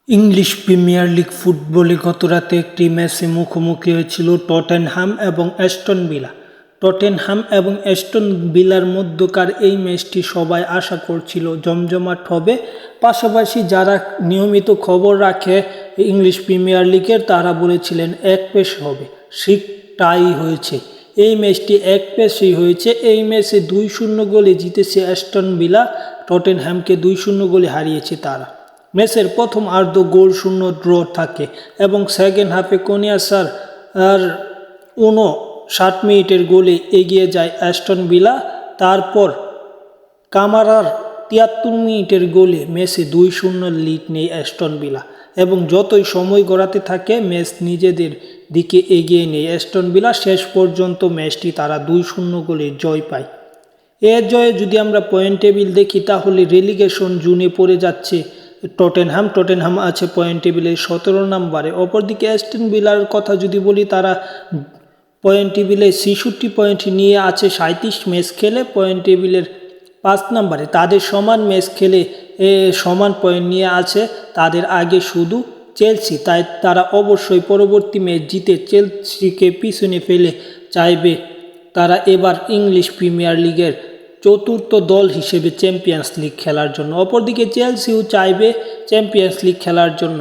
English premier league ফুটবলে গতরাতে একটি ম্যাচে মুখোমুখি হয়েছিল টটেনহাম এবং অ্যাস্টন ভিলা। টটেনহাম এবং অ্যাস্টন ভিলার মধ্যকার এই ম্যাচটি সবাই আশা করছিল জমজমাট হবে। পাশাপাশি যারা নিয়মিত খবর রাখে ইংলিশ প্রিমিয়ার লিগের তারা বলেছিলেন এক পেশ হবে, ঠিক তাই হয়েছে। এই ম্যাচটি এক পেশেই হয়েছে। এই ম্যাচে 2-0 গোলে জিতেছে অ্যাস্টন ভিলা, টটেনহ্যামকে 2-0 গোলে হারিয়েছে তারা। ম্যাচের প্রথম অর্ধ গোল শূন্য ড্র থাকে এবং সেকেন্ড হাফে কোনিয়াসার 59 মিনিটের গোলে এগিয়ে যায় অ্যাস্টন ভিলা। তারপর কামারার 73 মিনিটের গোলে ম্যাচে 2-0 লিড নেয় অ্যাস্টন ভিলা এবং যতই সময় গড়াতে থাকে ম্যাচ নিজেদের দিকে এগিয়ে নেয় অ্যাস্টন ভিলা। শেষ পর্যন্ত ম্যাচটি তারা 2-0 গোলে জয় পায়। এর জয়ে যদি আমরা পয়েন্ট টেবিল দেখি তাহলে রেলিগেশন জোনে পড়ে যাচ্ছে টটেনহাম আছে পয়েন্ট টেবিলে 17 নম্বরে। অপরদিকে অ্যাস্টন ভিলার কথা যদি বলি, তারা পয়েন্ট টেবিলে 66 পয়েন্ট নিয়ে আছে, 37 ম্যাচ খেলে পয়েন্ট টেবিলের 5 নম্বরে। তাদের সমান ম্যাচ খেলে সমান পয়েন্ট নিয়ে আছে, তাদের আগে শুধু চেলসি। তাই তারা অবশ্যই পরবর্তী ম্যাচ জিতে চেলসিকে পিছনে ফেলে চাইবে তারা এবার ইংলিশ প্রিমিয়ার লিগের চতুর্থ দল হিসেবে চ্যাম্পিয়ন্স লিগ খেলার জন্য। অপরদিকে চেলসিও চাইবে চ্যাম্পিয়ন্স লিগ খেলার জন্য।